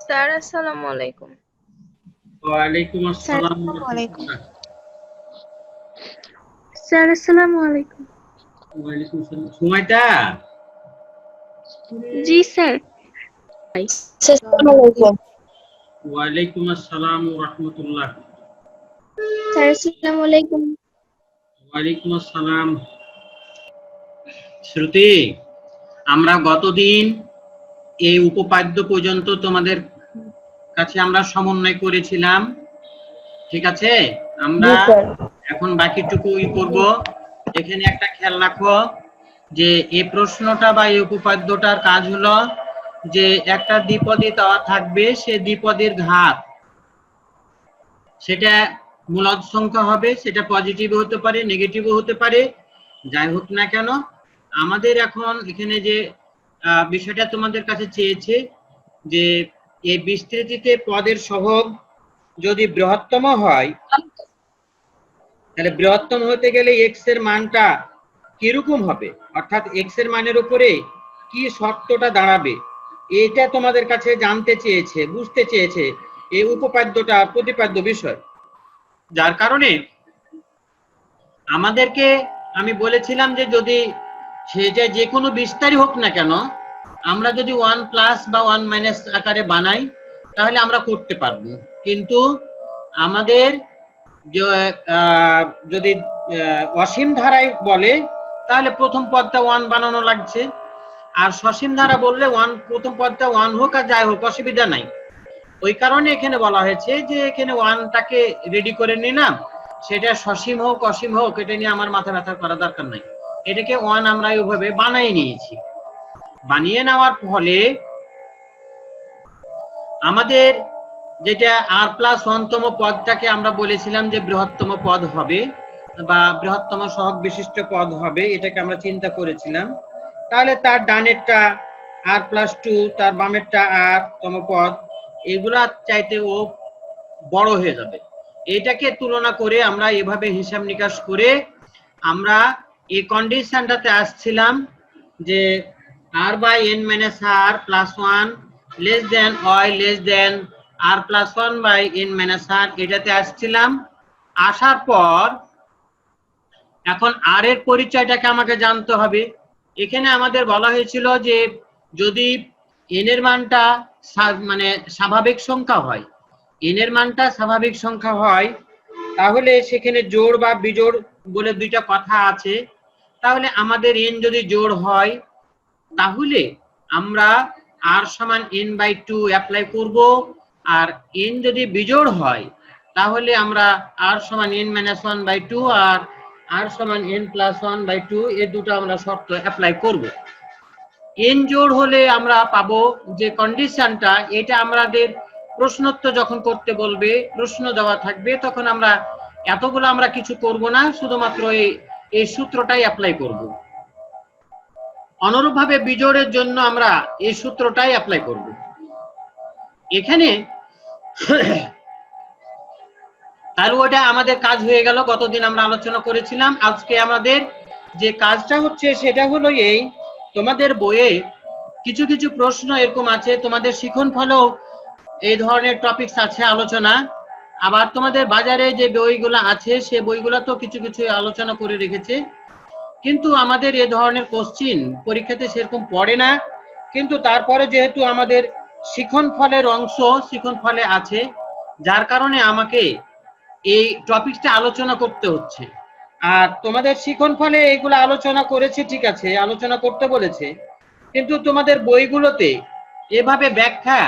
Sir আসসালামু আলাইকুম। ওয়ালাইকুম স্যার আসসালাম আসসালামু আলাইকুম। রাহমাতুল্লাহ। স্যার আসসালামু আলাইকুম। ওয়ালাইকুম আসসালাম। সুমাইতা, জি স্যার। আসসালামু আলাইকুম। ওয়ালাইকুম আসসালাম রাহমাতুল্লাহ। স্যার আসসালামু আলাইকুম। ওয়ালাইকুম আসসালাম। শ্রুতি, আমরা গতদিন এই উপপাদ্য পর্যন্ত তোমাদের কাছে আমরা সমন্বয় করেছিলাম, ঠিক আছে? আমরা জি স্যার। এখন বাকিটুকু করব। এখানে একটা খেয়াল রাখো যে এই প্রশ্নটা বা এই উপপাদ্যটার কাজ হলো যে একটা দ্বিপদী দেওয়া থাকবে, সে দ্বিপদীর ঘাত সেটা মূলদ সংখ্যা হবে, সেটা পজিটিভ হতে পারে, নেগেটিভও হতে পারে, যাই হোক না কেন। আমাদের এখন এখানে যে বিষয়টা তোমাদের কাছে চেয়েছে যে এই বিস্তৃতিতে পদের সহগ যদি বৃহত্তম হয়, তাহলে বৃহত্তম হতে গেলে এক্স এর মানটা কিরকম হবে, অর্থাৎ এক্স এর মানের উপরে কি শর্তটা দাঁড়াবে, এটা তোমাদের কাছে জানতে চেয়েছে, বুঝতে চেয়েছে এই উপপাদ্যটা প্রতিপাদ্য বিষয়। যার কারণে আমাদেরকে আমি বলেছিলাম যে যদি সেটা যে কোনো বিস্তারই হোক না কেন, আমরা যদি 1 প্লাস বা 1 মাইনাস আকারে বানাই তাহলে আমরা করতে পারবো। কিন্তু আমাদের যদি অসীম ধারায় বলে তাহলে প্রথম পদটা 1 বানানো লাগছে, আর সসীম ধারা বললে 1 প্রথম পদটা 1 হোক আর যাই হোক অসুবিধা নাই। ওই কারণে এখানে বলা হয়েছে যে এখানে 1টাকে রেডি করে নিলাম, সেটা সসীম হোক অসীম হোক এটা নিয়ে আমার মাথা ব্যথা করা দরকার নাই। এটাকে 1 আমরা ওইভাবে বানিয়ে নিয়েছি। বানিয়ে নেওয়ার ফলে আমাদের যেটা আর প্লাস 1 তম পদটাকে আমরা বলেছিলাম যে বৃহত্তম পদ হবে বা বৃহত্তম সহগ বিশিষ্ট পদ হবে, এটাকে আমরা চিন্তা করেছিলাম। তাহলে তার ডানেরটা আর প্লাস 2, তার বামেরটা আর তম পদ, এগুলা চাইতে ও বড় হয়ে যাবে। এটাকে তুলনা করে আমরা এভাবে হিসাব নিকাশ করে আমরা এই কন্ডিশনটাতে আসছিলাম যে r by n minus r plus 1 less than y less than r plus 1 by n minus r, এটাতে আসছিলাম। আসার পর এখন r এর পরিচয়টাকে আমাকে জানতে হবে। এখানে আমাদের বলা হয়েছিল যে যদি n এর মানটা মানে স্বাভাবিক সংখ্যা হয়, n এর মানটা স্বাভাবিক সংখ্যা হয়, তাহলে সেখানে জোড় বা বিজোড় বলে দুইটা কথা আছে। তাহলে আমাদের n যদি জোড় হয় তাহলে আমরা r সমান n বাই 2 অ্যাপ্লাই করব, আর n যদি বিজোড় হয় তাহলে আমরা r সমান n মাইনাস 1 বাই 2 আর r সমান n প্লাস 1 বাই 2 এই দুটো আমরা শর্ত অ্যাপ্লাই করব। n জোড় হলে আমরা পাবো যে কন্ডিশনটা, এটা আমাদের প্রশ্নোত্তর যখন করতে বলবে, প্রশ্ন দেওয়া থাকবে, তখন আমরা এতগুলো আমরা কিছু করব না, শুধুমাত্র এই সূত্রটাই অ্যাপ্লাই করব। অনুরূপভাবে বিজোড়ের জন্য আমরা এই সূত্রটাই অ্যাপ্লাই করব। এখানে তাহলে ওটা আমাদের কাজ হয়ে গেল, গতদিন আমরা আলোচনা করেছিলাম। আজকে আমাদের যে কাজটা হচ্ছে সেটা হলো এই, তোমাদের বইয়ে কিছু কিছু প্রশ্ন এরকম আছে, তোমাদের শিখন ফলেও এই ধরনের টপিকস আছে আলোচনা, আবার তোমাদের বাজারে যে বইগুলো আছে সে বইগুলো তো কিছু কিছু আলোচনা করে রেখেছে, কিন্তু আমাদের এ ধরনের কোশ্চিন পরীক্ষাতে সেরকম পড়ে না। কিন্তু তারপরে যেহেতু আমাদের শিখন ফলের অংশ শিখন ফলে আছে, যার কারণে আমাকে এই টপিকটা আলোচনা করতে হচ্ছে। আর তোমাদের শিখন ফলে এইগুলো আলোচনা করেছে, ঠিক আছে, আলোচনা করতে বলেছে, কিন্তু তোমাদের বইগুলোতে এভাবে ব্যাখ্যা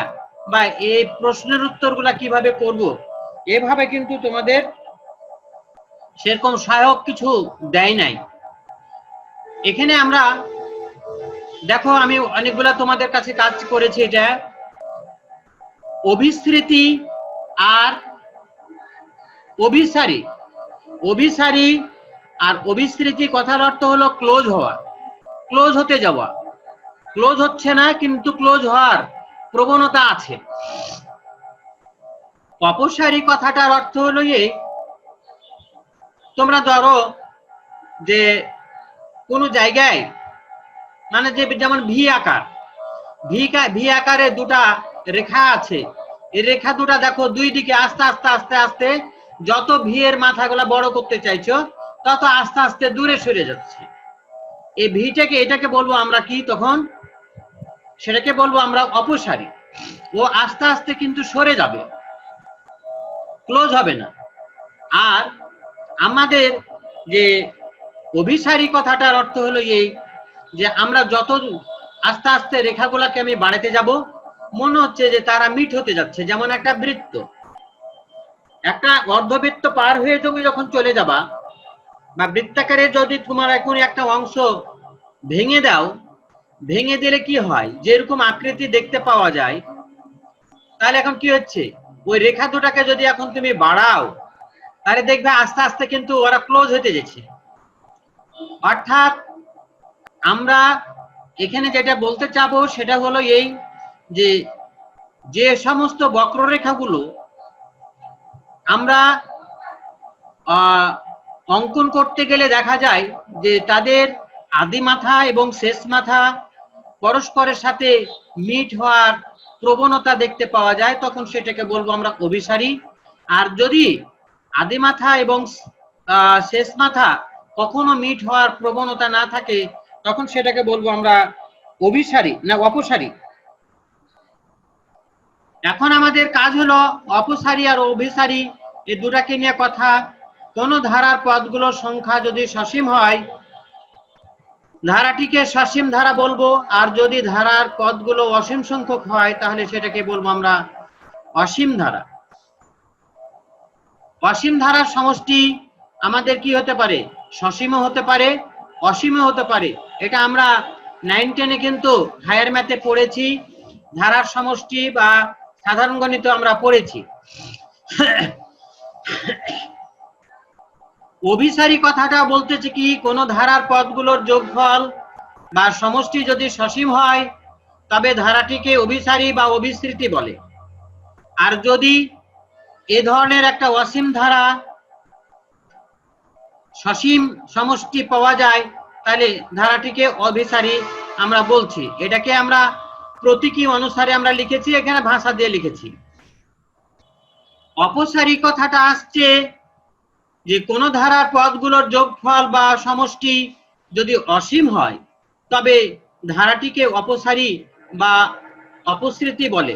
বা এই প্রশ্নের উত্তরগুলা কিভাবে করব এভাবে কিন্তু তোমাদের সেরকম সহায়ক কিছু দেয় নাই। এখানে আমরা দেখো আমি অনেকগুলা তোমাদের কাছে কাজ করেছি, এটা অভিস্মৃতি আর অভিসারী। অভিসারী আর অভিস্মৃতি কথার অর্থ হলো ক্লোজ হওয়া, ক্লোজ হতে যাওয়া। ক্লোজ হচ্ছে না কিন্তু ক্লোজ হওয়ার প্রবণতা আছে। অপসারী কথাটার অর্থ হলো এই, তোমরা ধরো যে কোনো জায়গায় মানে যে যেমন ভি আকার, ভি আকারে দুটা রেখা আছে, এই রেখা দুটা দেখো দুই দিকে আস্তে আস্তে আস্তে আস্তে যত ভি এর মাথাগুলা বড় করতে চাইছো তত আস্তে আস্তে দূরে সরে যাচ্ছে। এই ভিটাকে এটাকে বলবো আমরা কি তখন, সেটাকে বলবো আমরা অপসারী। ও আস্তে আস্তে কিন্তু সরে যাবে, ক্লোজ হবে না। আর আমাদের যে অভিসারী কথাটার অর্থ হলো এই যে আমরা যত আস্তে আস্তে রেখাগুলাকে আমি বাড়াতে যাব মনে হচ্ছে যে তারা মিট হতে যাচ্ছে। যেমন একটা বৃত্ত, একটা অর্ধবৃত্ত পার হয়ে তুমি যখন চলে যাবা বা বৃত্তাকারে যদি তোমার এখন একটা অংশ ভেঙে দাও, ভেঙে দিলে কি হয়, যেরকম আকৃতি দেখতে পাওয়া যায়, তাহলে এখন কি হচ্ছে ওই রেখা দুটাকে যদি এখন তুমি বাড়াও তাহলে দেখবে আস্তে আস্তে কিন্তু ওরা ক্লোজ হতে যাচ্ছে। অর্থাৎ আমরা এখানে যেটা বলতে চাবো সেটা হলো এই যে যে সমস্ত বক্ররেখাগুলো আমরা অঙ্কন করতে গেলে দেখা যায় যে তাদের আদি মাথা এবং শেষ মাথা পরস্পরের সাথে মিট হওয়ার প্রবণতা দেখতে পাওয়া যায়, তখন সেটাকে বলবো আমরা অভিসারী। আর যদি আদি মাথা এবং শেষ মাথা কখনো মিট হওয়ার প্রবণতা না থাকে তখন সেটাকে বলবো আমরা অভিসারী না অপসারী। এখন আমাদের কাজ হলো অপসারী আর অভিসারী এই দুটাকে নিয়ে কথা। কোন ধারার পদগুলোর সংখ্যা যদি সসীম হয় ধারাটিকে সসীম ধারা বলবো, আর যদি ধারার পদগুলো অসীম সংখ্যক হয় তাহলে সেটাকে বলবো আমরা অসীম ধারা। অসীম ধারার সমষ্টি আমাদের কি হতে পারে, সসীমও হতে পারে অসীমও হতে পারে। এটা আমরা 9-10 কিন্তু হায়ার ম্যাথে পড়েছি, ধারার সমষ্টি বা সাধারণ গণিত আমরা পড়েছি। অভিসারী কথাটা বলতেছে কি, কোন ধারার পদগুলোর যোগফল বা সমষ্টি যদি সসীম হয় তবে ধারাটিকে অভিসারী বা অভিসৃতি বলে। আর যদি এ ধরনের একটা অসীম ধারা সসীম সমষ্টি পাওয়া যায় তাহলে ধারাটিকে অভিসারী আমরা বলছি। এটাকে আমরা প্রতীকী অনুসারে আমরা লিখেছি, এখানে ভাষা দিয়ে লিখেছি। অপসারী কথাটা আসছে যে কোন ধারার পদগুলোর যোগফল বা সমষ্টি যদি অসীম হয় তবে ধারাটিকে অপসারী বা অপসৃতি বলে।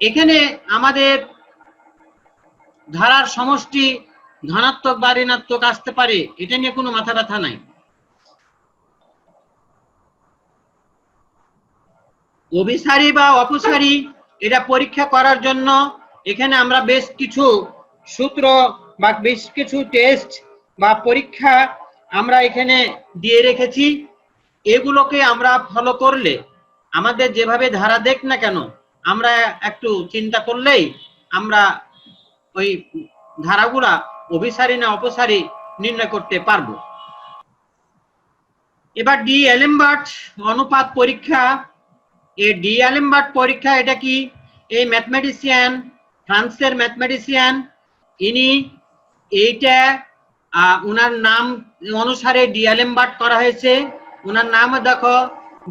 এখানে আমাদের ধারার সমষ্টি ধনাত্মক বা ঋণাত্মক আসতে পারে, এটা নিয়ে কোনো মাথা ব্যথা নাই। অভিসারী বা অপসারী এটা পরীক্ষা করার জন্য এখানে আমরা বেশ কিছু সূত্র বা বেশ কিছু টেস্ট বা পরীক্ষা আমরা এখানে দিয়ে রেখেছি। এগুলোকে আমরা ফলো করলে আমাদের যেভাবে ধারা দেখ না কেন আমরা একটু চিন্তা করলেই আমরা ওই ধারাগুলা অভিসারী না অপসারী নির্ণয় করতে পারবো। এবার ডি অ্যালেমবার্ট অনুপাত পরীক্ষা। এই ডি অ্যালেমবার্ট পরীক্ষা এটা কি, এই ম্যাথমেটিশিয়ান, ফ্রান্সের ম্যাথমেটিশিয়ান, ইনি এইটা উনার নাম অনুসারে ডি অ্যালেমবার্ট করা হয়েছে। উনার নাম দেখো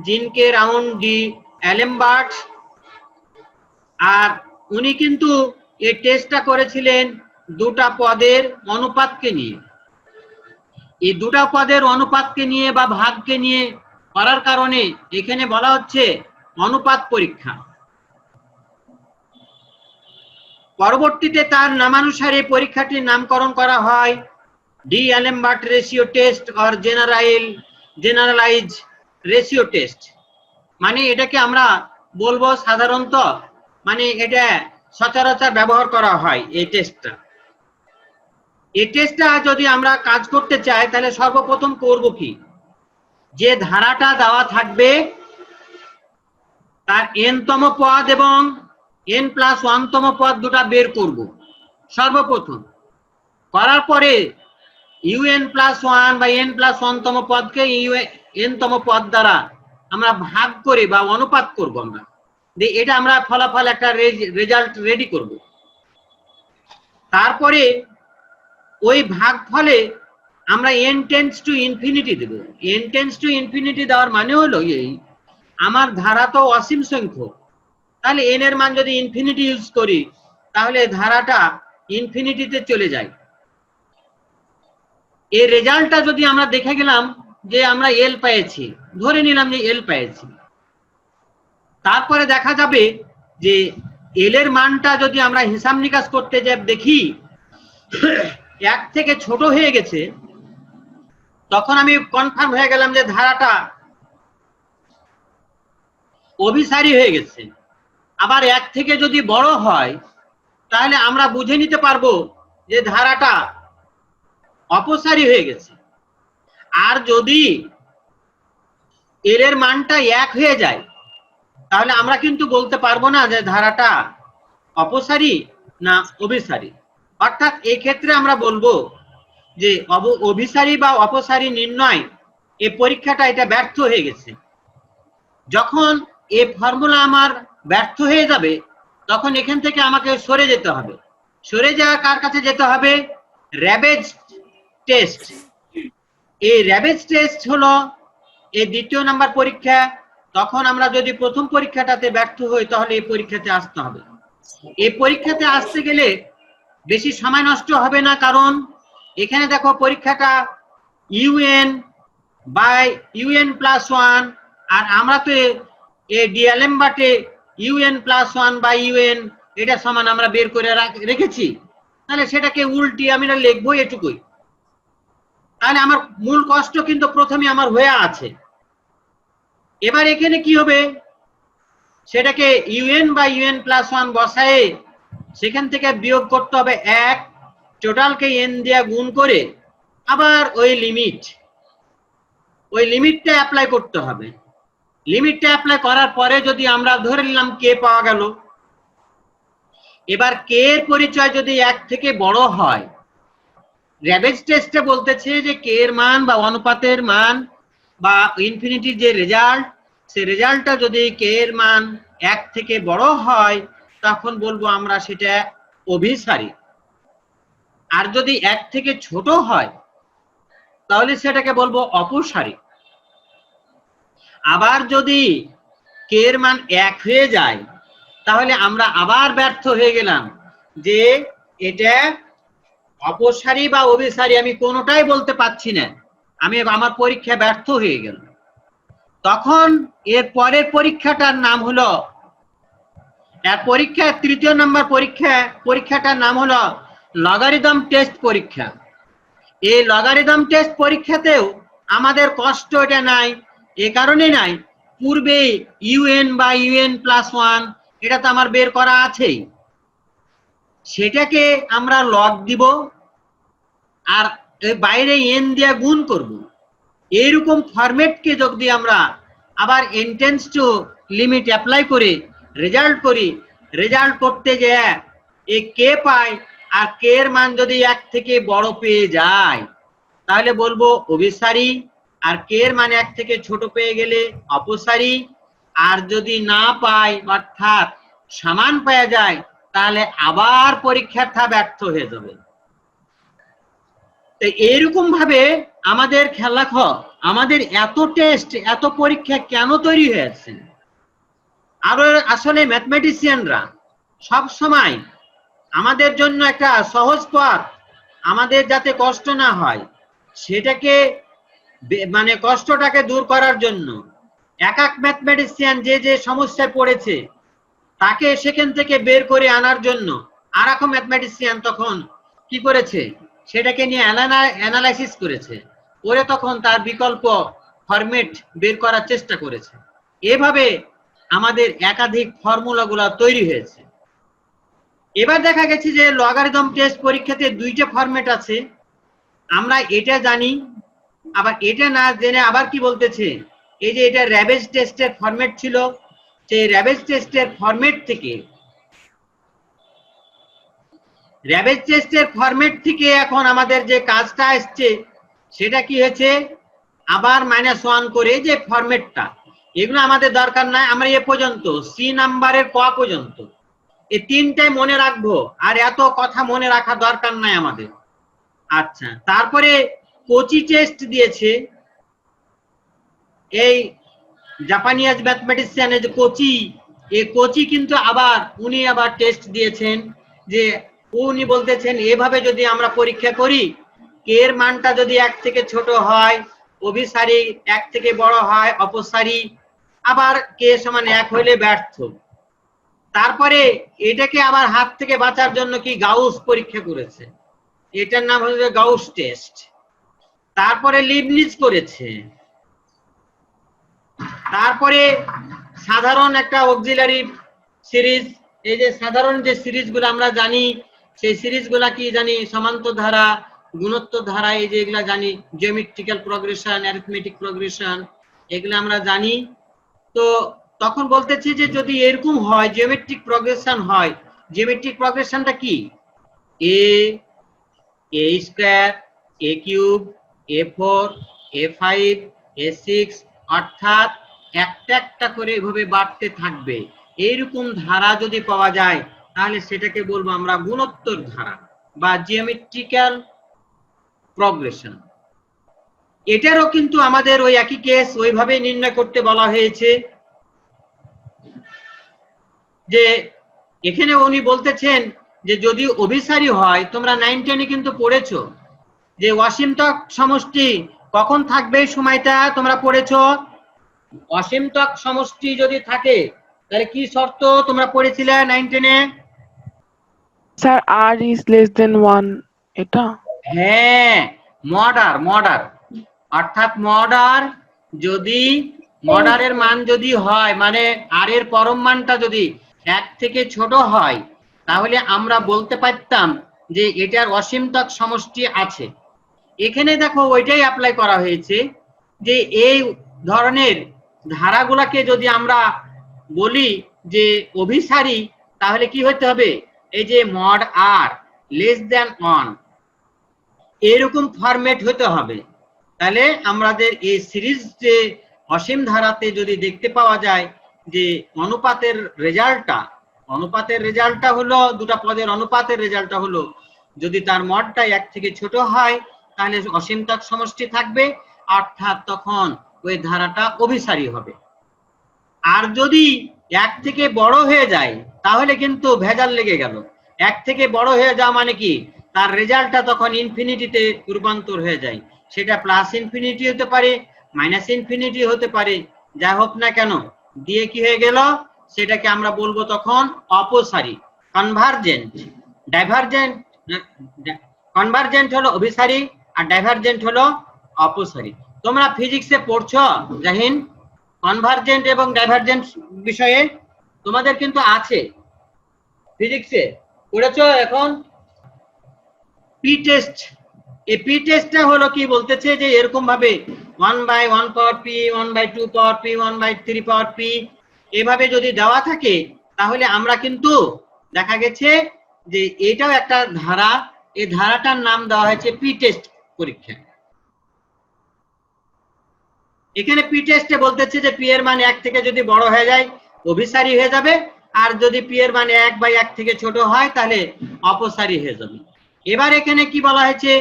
জিনকে রাউন্ড ডি অ্যালেমবার্ট। আর উনি কিন্তু এই টেস্টটা করেছিলেন দুটা পদের অনুপাতকে নিয়ে। এই দুটা পদের অনুপাতকে নিয়ে বা ভাগকে নিয়ে করার কারণে এখানে বলা হচ্ছে অনুপাত পরীক্ষা। পরবর্তীতে তার নামানুসারে পরীক্ষাটির নামকরণ করা হয় D'Alembert ratio test or generalize ratio test. মানে এটাকে আমরা বলবো সাধারণত মানে এটা সচরাচর ব্যবহার করা হয় এই টেস্টটা। এই টেস্টটা যদি আমরা কাজ করতে চাই তাহলে সর্বপ্রথম করব কি, যে ধারাটা দেওয়া থাকবে তার n-তম পদ এবং n+1-তম পদ দুটা বের করব সর্বপ্রথম। করার পরে un+1 বা n+1-তম পদকে n-তম পদ দ্বারা আমরা ভাগ করে বা অনুপাত করব আমরা, এটা আমরা ফলাফল একটা রেজাল্ট রেডি করব। তারপরে ওই ভাগফলে আমরা n টেন্ডস টু ইনফিনিটি দেব। n টেন্ডস টু ইনফিনিটি দেওয়ার মানে হলো এই, আমার ধারা তো অসীম সংখ্যক, তাহলে n এর মান যদি ইনফিনিটি ইউজ করি তাহলে ধারাটা ইনফিনিটিতে চলে যায়। এই রেজাল্টটা যদি আমরা দেখে গেলাম যে আমরা এল পেয়েছি, ধরে নিলাম যে এল পেয়েছি, তারপরে দেখা যাবে যে এল এর মানটা যদি আমরা হিসাব নিকাশ করতে যাই দেখি 1 থেকে ছোট হয়ে গেছে, তখন আমি কনফার্ম হয়ে গেলাম যে ধারাটা অভিসারী হয়ে গেছে। আবার 1 থেকে যদি বড় হয় তাহলে আমরা বুঝে নিতে পারবো যে ধারাটা অপসারী হয়ে গেছে। আর যদি এর এর মানটা 1 হয়ে যায় তাহলে আমরা কিন্তু বলতে পারবো না যে ধারাটা অপসারী না অভিসারী। অর্থাৎ এই ক্ষেত্রে আমরা বলবো যে অভিসারী বা অপসারী নির্ণয় এই পরীক্ষাটা এটা ব্যর্থ হয়ে গেছে। যখন এই ফর্মুলা আমার ব্যর্থ হয়ে যাবে তখন এখান থেকে আমাকে সরে যেতে হবে। সরে যাওয়া কার কাছে যেতে হবে? র্যাবেজ টেস্ট। এই র্যাবেজ টেস্ট হলো এই দ্বিতীয় নাম্বার পরীক্ষা। তখন আমরা যদি প্রথম পরীক্ষাটাতে ব্যর্থ হই তাহলে এই পরীক্ষাতে আসতে হবে। এই পরীক্ষাতে আসতে গেলে বেশি সময় নষ্ট হবে না, কারণ এখানে দেখো পরীক্ষাটা ইউএন বাই ইউএন প্লাস 1, আর আমরা তো এই ডিএলএম বাটে ইউএন প্লাস 1 বাই ইউএন এটা সমান আমরা বের করে রেখেছি। তাহলে সেটাকে উল্টি আমি লিখবো এটুকুই। তাহলে আমার মূল কষ্ট কিন্তু প্রথমে আমার হয়ে আছে। এবার এখানে কি হবে, সেটাকে ইউএন বা ইউএন প্লাস 1 বসায়ে সেখান থেকে বিয়োগ করতে হবে 1, টোটালকে এন দিয়ে গুণ করে আবার ওই লিমিটটা অ্যাপ্লাই করতে হবে। লিমিটটা অ্যাপ্লাই করার পরে যদি আমরা ধরে নিলাম কে পাওয়া গেল, এবার কে এর পরিচয় যদি 1 থেকে বড় হয়, র্যাবেজ টেস্টে বলতেছে যে কে এর মান বা অনুপাতের মান বা ইনফিনিটির যে রেজাল্ট, সেই রেজাল্টটা যদি কে এর মান 1 থেকে বড় হয় তখন বলবো আমরা সেটা অভিসারী। আর যদি 1 থেকে ছোট হয় তাহলে সেটাকে বলবো অপসারী। আবার যদি কে এর মান 1 হয়ে যায় তাহলে আমরা আবার ব্যর্থ হয়ে গেলাম যে এটা অপসারী বা অভিসারী আমি কোনোটাই বলতে পারছি না, আমি আমার পরীক্ষা ব্যর্থ হয়ে গেল। তখন এর পরের পরীক্ষাটার নাম হলো, এর পরীক্ষা তৃতীয় নাম্বার পরীক্ষাটার নাম হলো লগারিদম টেস্ট পরীক্ষা। এই লগারিদম টেস্ট পরীক্ষাতেও আমাদের কষ্ট এটা নাই, এ কারণে নাই পূর্বে ইউএন বা ইউএন প্লাস 1 এটা তো আমার বের করা আছেই, সেটাকে আমরা লগ দিব আর বাইরে এন দিয়ে গুণ করব। এইরকম ফরম্যাটকে যদি আমরা আবার এন্টেন্স টু লিমিট অ্যাপ্লাই করে রেজাল্ট করি, রেজাল্ট করতে যে এই কে পাই আর কে এর মান যদি 1 থেকে বড় পেয়ে যায় তাহলে বলবো অভিসারী, আর কে এর মান 1 থেকে ছোট পেয়ে গেলে অপসারী। আর যদি না পাই অর্থাৎ সমান পাওয়া যায় তাহলে আবার পরীক্ষাটা ব্যর্থ হয়ে যাবে। তো এইরকম ভাবে আমাদের খেয়াল রাখো, আমাদের এত টেস্ট এত পরীক্ষা কেন তৈরি হয়েছে। আর আসলে ম্যাথমেটিশিয়ানরা সব সময় আমাদের জন্য একটা সহজ পথ, আমাদের যাতে কষ্ট না হয় সেটাকে মানে কষ্টটাকে দূর করার জন্য এক এক ম্যাথমেটিশিয়ান যে যে সমস্যায় পড়েছে তাকে সেখান থেকে বের করে আনার জন্য আর এক ম্যাথমেটিশিয়ান তখন কি করেছে, সেটাকে নিয়ে অ্যানালাইসিস করেছে, করে তখন তার বিকল্প ফরম্যাট বের করার চেষ্টা করেছে। এভাবে আমাদের একাধিক ফর্মুলাগুলো তৈরি হয়েছে। এবার দেখা গেছে যে লগারিদম টেস্ট পরীক্ষাতে 2টা ফরম্যাট আছে, আমরা এটা জানি, আবার এটা না জেনে আবার কি বলতেছে, এই যে এটা র্যাবেজ টেস্টের ফরম্যাট ছিল, সেই র্যাবেজ টেস্টের ফরম্যাট থেকে এখন আমাদের যে কাজটা আসছে সেটা কি হয়েছে, আবার -1 করে যে ফরম্যাটটা, এগুলো আমাদের দরকার নাই, আমরা এ পর্যন্ত সি নাম্বারের ক পর্যন্ত এই 3টাই মনে রাখবো, আর এত কথা মনে রাখা দরকার নাই আমাদের। আচ্ছা, তারপরে কোচি টেস্ট দিয়েছে, এই জাপানিজ ম্যাথমেটিশিয়ানের যে কোচি এই কোচি কিন্তু উনি আবার টেস্ট দিয়েছেন যে উনি বলতেছেন এভাবে যদি আমরা পরীক্ষা করি কে এর মানটা যদি 1 থেকে ছোট হয় অভিসারী, 1 থেকে বড় হয় অপসারী, আবার কে সমান 1 হইলে ব্যর্থ। তারপরে এটাকে আবার হাত থেকে বাঁচার জন্য কি গাউস পরীক্ষা করেছে, এটার নাম হচ্ছে গাউস টেস্ট। তারপরে লিবনিজ করেছে। তারপরে সাধারণ একটা অক্সিলারি সিরিজ, এই যে সাধারণ যে সিরিজগুলো আমরা জানি সেই সিরিজগুলা কি জানি, সমান্তর ধারা, গুণোত্তর ধারা, এই যে এগুলা জানি, জিওমেট্রিক্যাল প্রোগ্রেশন, অ্যারিথমেটিক প্রোগ্রেশন, এগুলো আমরা জানি। তো তখন বলতেছি যে যদি এরকম হয় জিওমেট্রিক প্রোগ্রেশন হয়, জিওমেট্রিক প্রোগ্রেশনটা কি, এ স্কয়ার, এ কিউব, A4, A5, A6, অর্থাৎ একটা একটা করে এভাবে বাড়তে থাকবে। এইরকম ধারা যদি পাওয়া যায় তাহলে সেটাকে বলবো আমরা গুণোত্তর ধারা বা জিওমেট্রিক্যাল প্রোগ্রেশন। এটারও কিন্তু আমাদের ওই একই কেস ওইভাবে নির্ণয় করতে বলা হয়েছে। যে এখানে উনি বলতেছেন যে যদি অভিসারী হয়, তোমরা 9 10 কিন্তু পড়েছো যে অসীমতক সমষ্টি কখন থাকবে, এই সময়টা তোমরা পড়েছো। অসীমতক সমষ্টি যদি থাকে তাহলে কি শর্ত তোমরা পড়েছিলে 9 10 এ? Sir r is less than 1 এটা। হ্যাঁ, মডার অর্থাৎ যদি মডারের মান যদি হয়, মানে আর এর পরম মানটা যদি 1 থেকে ছোট হয়, তাহলে আমরা বলতে পারতাম যে এটার অসীমতক সমষ্টি আছে। এখানে দেখো ওইটাই অ্যাপ্লাই করা হয়েছে যে এই ধরনের ধারাগুলাকে যদি আমরা বলি যে অভিসারী, তাহলে কি হতে হবে, এই যে মড আর লেস দ্যান 1 এরকম ফরম্যাট হতে হবে। তাহলে আমাদের এই সিরিজ যে অসীম ধারাতে যদি দেখতে পাওয়া যায় যে অনুপাতের রেজাল্টটা হলো, দুটো পদের অনুপাতের রেজাল্টটা হলো যদি তার মডটা 1 থেকে ছোট হয় তাহলে অসীমতক সমষ্টি থাকবে, অর্থাৎ তখন ওই ধারাটা অভিসারী হবে। আর যদি 1 থেকে বড় হয়ে যায় তাহলে কিন্তু ভেজাল লেগে গেল। 1 থেকে বড় হয়ে যাওয়া মানে কি, তার রেজাল্টটা তখন ইনফিনিটিতে রূপান্তর হয়ে যায়। সেটা প্লাস ইনফিনিটি হতে পারে, মাইনাস ইনফিনিটি হতে পারে, যাই হোক না কেন দিয়ে কি হয়ে গেল, সেটাকে আমরা বলবো তখন অপসারী। কনভার্জেন্ট হলো অভিসারী আর ডাইভারজেন্ট হলো অপসারী। তোমরা ফিজিক্সে পড়ছো জাহিন, কনভার্জেন্ট এবং ডাইভারজেন্ট বিষয়ে তোমাদের কিন্তু আছে, ফিজিক্সে পড়েছো। এখন পি টেস্ট, এই পি টেস্টটা হলো কি বলতেছে যে এরকম ভাবে 1/1 পাওয়ার p, 1/2 পাওয়ার p, 1/3 পাওয়ার p এভাবে যদি দেওয়া থাকে তাহলে আমরা কিন্তু দেখা গেছে যে এটাও একটা ধারা, এই ধারাটার নাম দেওয়া হয়েছে পি টেস্ট পরীক্ষা। এখানে পি টেস্টে বলতেছে যে পি এর মান 1 থেকে যদি বড় হয়ে যায় অভিসারী হয়ে যাবে, আর যদি পি এর মান 1/1 থেকে ছোট হয় তাহলে অপসারী হয়ে যাবে। এবার এখানে কি বলা হয়েছে,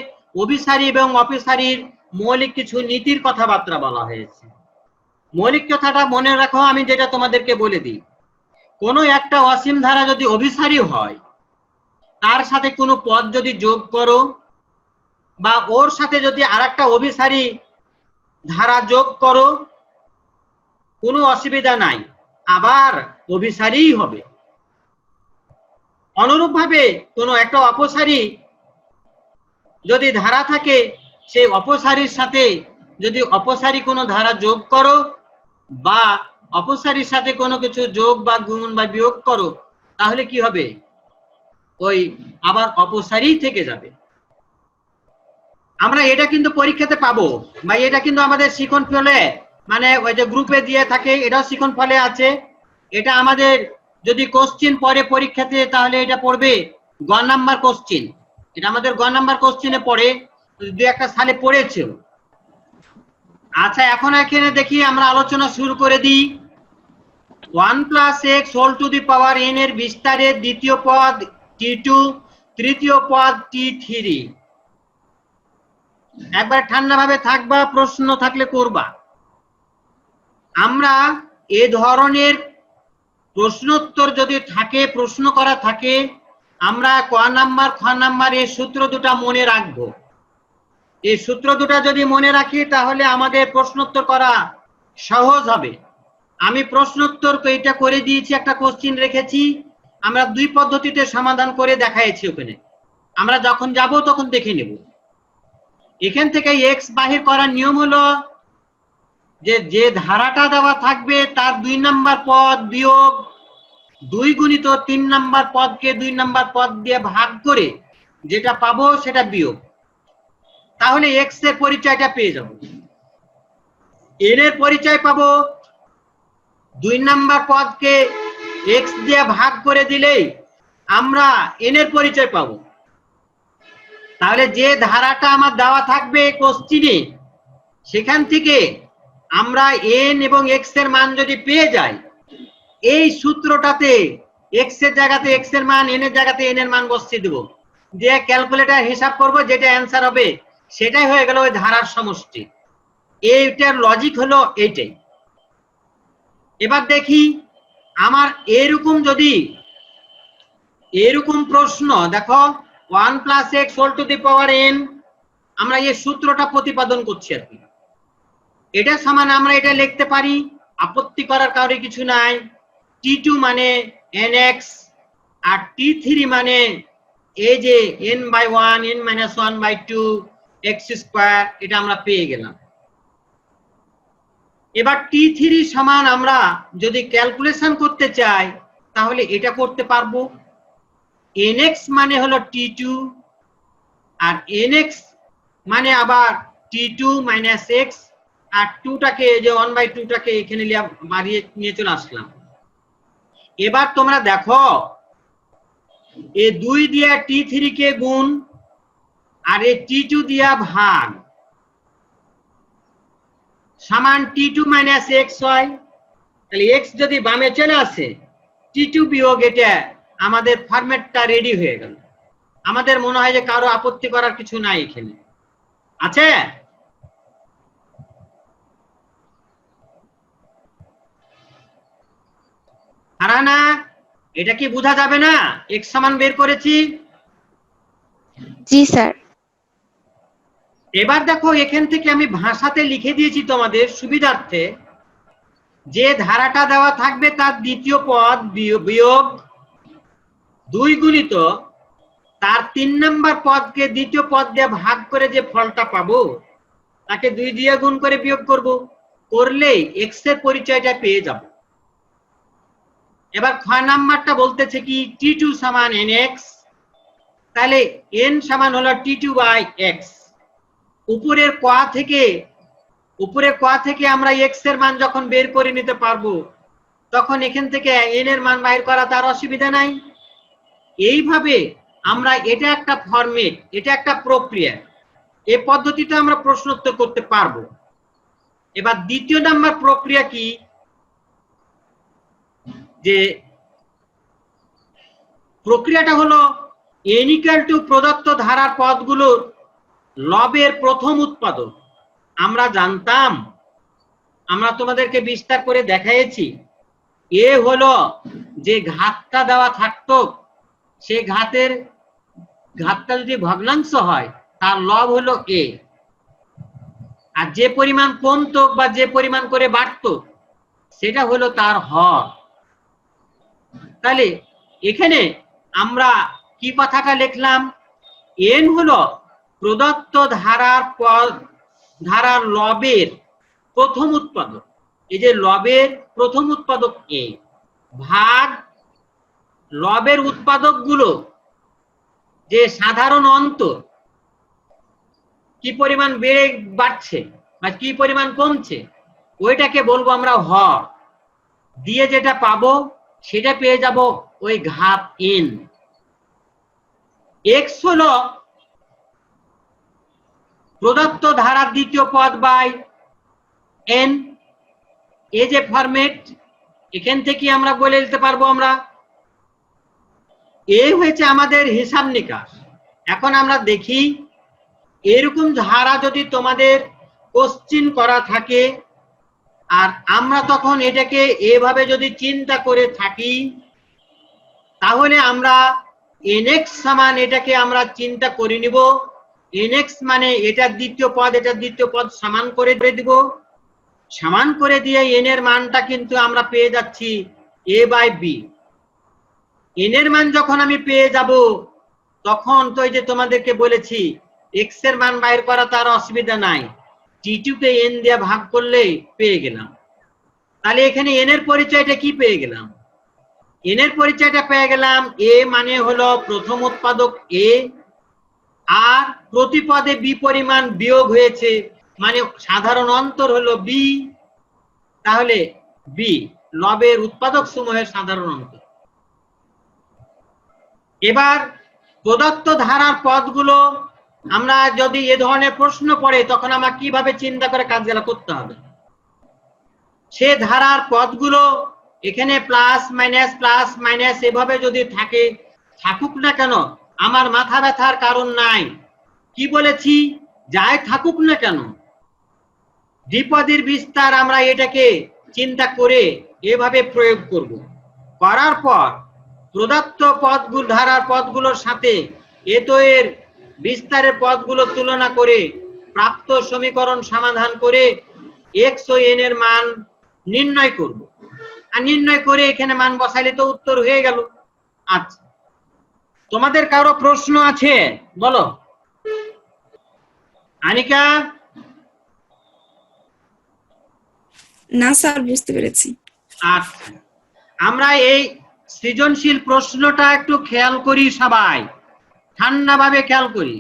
অভিসারী এবং অপসারীর মৌলিক কিছু নীতির কথাবার্তা বলা হয়েছে। মৌলিক কথাটা মনে রাখো, আমি যেটা তোমাদেরকে বলে দিই, কোনো একটা অসীম ধারা যদি অভিসারী হয়, তার সাথে কোনো পদ যদি যোগ করো বা ওর সাথে যদি আরেকটা অভিসারী ধারা যোগ করো, কোনো অসুবিধা নাই, আবার অভিসারীই হবে। অনুরূপভাবে কোনো একটা অপসারী যদি ধারা থাকে, সেই অপসারীর সাথে যদি অপসারী কোনো ধারা যোগ করো বা অপসারীর সাথে কোনো কিছু যোগ বা গুণ বা বিয়োগ করো, তাহলে কি হবে, ওই আবার অপসারী থেকে যাবে। আমরা এটা কিন্তু পরীক্ষাতে পাবো, বা এটা কিন্তু আমাদের শিখন ফলে, মানে ওই যে গ্রুপে দিয়ে থাকে, এটাও শিখন ফলে আছে। এটা আমাদের যদি কোশ্চিন পড়ে পরীক্ষাতে তাহলে এটা পড়বে গ নাম্বার কোশ্চিন, এটা আমাদের গ নাম্বার কোশ্চিনে পড়ে, দু একটা সালে পড়েছে। আচ্ছা, এখন এখানে দেখি আমরা আলোচনা শুরু করে দিই। 1 + x whole to the power n এর বিস্তারের দ্বিতীয় পদ t2, তৃতীয় পদ t3। একবার ঠান্ডা ভাবে থাকবা, প্রশ্ন থাকলে করবা। আমরা এ ধরনের প্রশ্নোত্তর যদি থাকে, প্রশ্ন করা থাকে, আমরা ক নাম্বার খ নাম্বার এই সূত্র দুটা মনে রাখবো। এই সূত্র দুটা যদি মনে রাখি তাহলে আমাদের প্রশ্নোত্তর করা সহজ হবে। আমি প্রশ্নোত্তর এটা করে দিয়েছি, একটা কোশ্চিন রেখেছি, আমরা দুই পদ্ধতিতে সমাধান করে দেখাইছি। ওখানে আমরা যখন যাব তখন দেখে নেব। এখান থেকে এক্স বাহির করার নিয়ম হলো যে ধারাটা দেওয়া থাকবে তার 2 নাম্বার পদ বিয়োগ 2 গুণিত 3 নাম্বার পদকে 2 নাম্বার পদ দিয়ে ভাগ করে যেটা পাবো সেটা বিয়োগ, তাহলে এক্স এর পরিচয়টা পেয়ে যাব। এন এর পরিচয় পাবো 2 নাম্বার পদকে এক্স দিয়ে ভাগ করে দিলেই আমরা এন এর পরিচয় পাবো। তাহলে যে ধারাটা আমার দেওয়া থাকবে কোশ্চিনে, সেখান থেকে আমরা এন এবং এক্স এর মান যদি পেয়ে যাই, এই সূত্রটাতে এক্স এর জায়গাতে এক্স এর মান, এন এর জায়গাতে এন এর মান বসিয়ে দেব, দিয়ে ক্যালকুলেটর হিসাব করব, যেটা অ্যান্সার হবে সেটাই হয়ে গেল ওই ধারার সমষ্টি। এইটার লজিক হলো এইটাই। এবার দেখি আমার এরকম প্রশ্ন, দেখো 1 + x whole to the power n, আমরা এই সূত্রটা প্রতিপাদন করছি আর কি। এটা সমান আমরা এটা লিখতে পারি, আপত্তি করার কারণে কিছু নাই। t2 মানে nx আর t3 মানে এই যে n/1 n-1/2 x², এটা আমরা পেয়ে গেলাম। এবার t3 সমান আমরা যদি ক্যালকুলেশন করতে চাই তাহলে এটা করতে পারবো। nx মানে হলো t2 আর nx মানে আবার t2 - x, আর 2টাকে যে 1/2টাকে এখানে বাড়িয়ে নিয়ে চলে আসলাম। এবার তোমরা দেখো এই 2 দিয়ে t3 কে গুণ আর এই t2 দিয়া ভাগ সমান t2 - x হয়। তাহলে x যদি বামে চলে আসে, t2 বিয়োগ এটা, আমাদের ফরম্যাটটা রেডি হয়ে গেল। আমাদের মনে হয় যে কারো আপত্তি করার কিছু নাই এখানে, আছে? হারানা, এটা কি বোঝা যাবে না? x সমান বের করেছি। জি স্যার। এবার দেখো এখান থেকে আমি ভাষাতে লিখে দিয়েছি তোমাদের সুবিধার্থে, যে ধারাটা দেওয়া থাকবে তার দ্বিতীয় পদ বিয়োগ 2 গুণিত তার 3 নাম্বার পদকে দ্বিতীয় পদ দিয়ে ভাগ করে যে ফলটা পাবো তাকে 2 দিয়ে গুণ করে বিয়োগ করব, করলেই এক্স এর পরিচয়টা পেয়ে যাব। এবার খ নাম্বারটা বলতেছে কি t2 সমান nx, তাহলে n সমান হলো t2/x। উপরের ক থেকে আমরা x এর মান যখন বের করে নিতে পারবো তখন এখান থেকে n এর মান বাইর করা তার অসুবিধা নাই। এইভাবে আমরা, এটা একটা ফরম্যাট, এটা একটা প্রক্রিয়া, এই পদ্ধতিতে আমরা প্রশ্নোত্তর করতে পারবো। এবার দ্বিতীয় নাম্বার প্রক্রিয়া কি, যে প্রক্রিয়াটা হলো n = প্রদত্ত ধারার পদগুলোর লবের প্রথম উৎপাদক। আমরা জানতাম, আমরা তোমাদেরকে বিস্তার করে দেখাইছি, এ হলো যে ঘাতটা দেওয়া থাকতো, সেই ঘাতটা যদি ভগ্নাংশ হয় তার লব হলো a, আর যে পরিমাণ কমতো বা যে পরিমাণ করে বাড়তো সেটা হলো তার হর। তাহলে এখানে আমরা কি কথাটা লিখলাম, n হলো প্রদত্ত ধারার লবের প্রথম উৎপাদক, এই যে লবের প্রথম উৎপাদক a ভাগ লবের উৎপাদকগুলো যে সাধারণ অন্তর কি পরিমাণ বাড়ছে বা কি পরিমাণ কমছে ওইটাকে বলবো আমরা হর, দিয়ে যেটা পাবো সেটা পেয়ে যাব ওই ঘাত n। x হলো প্রদত্ত ধারার দ্বিতীয় পদ বাই n, এই যে ফরম্যাট, এখান থেকে আমরা বলে দিতে পারবো আমরা এই হয়েছে আমাদের হিসাব নিকাশ। এখন আমরা দেখি এরকম ধারা যদি তোমাদের কোশ্চিন করা থাকে আর আমরা তখন এটাকে এভাবে যদি চিন্তা করে থাকি, তাহলে আমরা nx সমান এটাকে আমরা চিন্তা করে নিব। nx মানে এটার দ্বিতীয় পদ এটার দ্বিতীয় পদ সমান করে দিব। সমান করে দিয়ে n এর মানটা কিন্তু আমরা পেয়ে যাচ্ছি a/b। n এর মান যখন আমি পেয়ে যাব, তখন তো এই যে তোমাদেরকে বলেছি x এর মান বাইর করা তার অসুবিধা নাই, t2 কে n দিয়ে ভাগ করলে পেয়ে গেলাম। তাহলে এখানে n এর পরিচয়টা কি পেয়ে গেলাম? n এর পরিচয়টা পেয়ে গেলাম a মানে হলো প্রথম উৎপাদক a, আর প্রতি পদে b পরিমাণ বিয়োগ হয়েছে, মানে সাধারণ অন্তর হলো b। তাহলে b লবের উৎপাদক সমূহের সাধারণ অন্তর। এবার প্রদত্ত ধারার পদগুলো আমরা যদি এ ধরনের প্রশ্ন পড়ে, তখন আমরা কিভাবে চিন্তা করে কাজগুলো করতে হবে। সে ধারার পদগুলো এখানে প্লাস মাইনাস এভাবে যদি থাকে, থাকুক না কেন, আমার মাথা ব্যথার কারণ নাই। কি বলেছি, যাই থাকুক না কেন, দ্বিপদীর বিস্তার আমরা এটাকে চিন্তা করে এভাবে প্রয়োগ করব। করার পর প্রদত্ত পদগুলো ধারার পদগুলোর সাথে এর বিস্তারের পদগুলো তুলনা করে প্রাপ্ত সমীকরণ সমাধান করে x ও n এর মান নির্ণয় করব। আর নির্ণয় করে এখানে মান বসাইলে তো উত্তর হয়ে গেল। আচ্ছা, তোমাদের কারো প্রশ্ন আছে? বলো আনিকা। না স্যার, বুঝতে পেরেছি। আচ্ছা, আমরা এই সৃজনশীল প্রশ্নটা একটু খেয়াল করি, সবাই ঠান্ডাভাবে খেয়াল করি।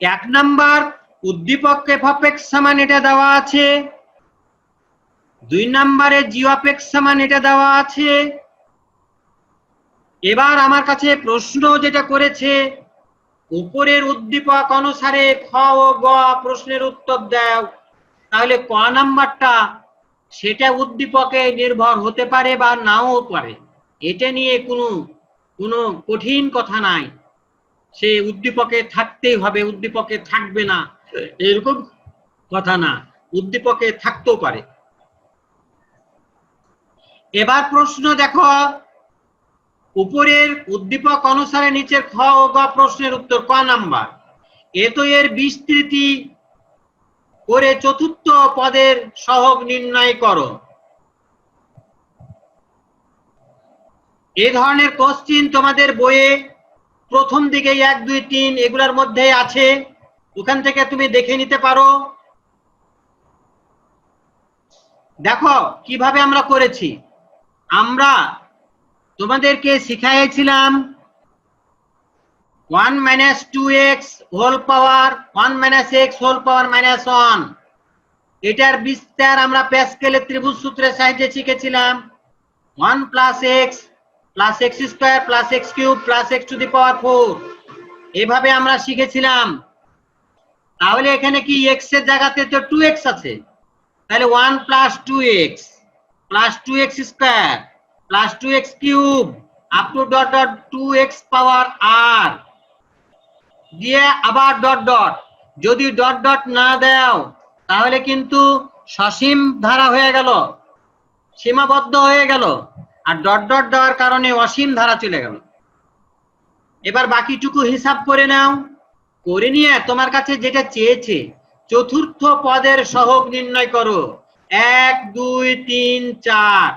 1 নাম্বার উদ্দীপক f(x) সমান এটা দেওয়া আছে, 2 নম্বরে g(x) সমান এটা দেওয়া আছে। এবার আমার কাছে প্রশ্ন যেটা করেছে, উপরের উদ্দীপক অনুসারে খ ও গ প্রশ্নের উত্তর দাও। তাহলে ক নাম্বারটা সেটা উদ্দীপকে নির্ভর হতে পারে বা নাও পারে, এটা নিয়ে কোনো কঠিন কথা নাই। সে উদ্দীপকে থাকতেই হবে, উদ্দীপকে থাকবে না এরকম কথা না, উদ্দীপকে থাকতেও পারে। এবার প্রশ্ন দেখো, উপরের উদ্দীপক অনুসারে নিচের খ ও গ প্রশ্নের উত্তর ক নাম্বার। এর বিস্তৃতি করে চতুর্থ পদের সহগ নির্ণয় করো। এই ধরনের কোশ্চিন তোমাদের বইয়ে প্রথম দিকে 1, 2, 3 এগুলোর মধ্যে আছে, ওখান থেকে তুমি দেখে নিতে পারো। দেখো কিভাবে আমরা করেছি। আমরা তোমাদেরকে শিখাইছিলাম 1 - 2x whole power 1 - x whole power -1। এটার বিস্তার আমরা প্যাসকেলের ত্রিভুজ সূত্রের সাহায্যে শিখেছিলাম। 1 + x + x² + x³ + x⁴ এভাবে আমরা শিখেছিলাম। তাহলে এখানে কি x এর জায়গাতে তো 2x আছে, তাহলে 1 + 2x + 2x² + 2x³ up to dot dot 2x power r দিয়ে আবার ডট ডট। যদি ডট ডট না দাও তাহলে কিন্তু সসীম ধারা হয়ে গেল, সীমাবদ্ধ হয়ে গেল, আর ডট ডট দেওয়ার কারণে অসীম ধারা চলে গেল। এবার বাকিটুকু হিসাব করে নাও, করে নিয়ে তোমার কাছে যেটা চেয়েছে চতুর্থ পদের সহগ নির্ণয় করো। 1, 2, 3, 4।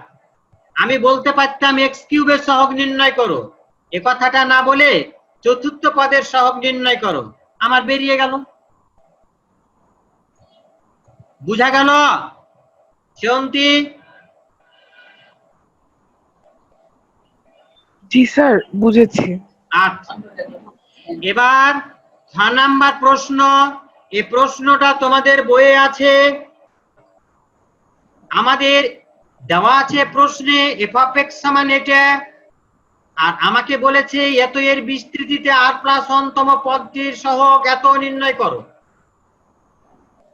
আমি বলতে পারতাম x³ এর সহগ নির্ণয় করো, এ কথাটা না বলে চতুর্থ পদের সহগ নির্ণয় করো, আমার বেরিয়ে গেল। বুঝা গেল সেয়ন্তী? জি স্যার, বুঝেছি। আচ্ছা, এবার 6 নাম্বার প্রশ্ন। এই প্রশ্নটা তোমাদের বইয়ে আছে। আমাদের দেওয়া আছে প্রশ্নে f(x) সমান এটা, আর আমাকে বলেছে এর বিস্তৃতিতে r+1 তম পদটির সহগ এত নির্ণয় করো।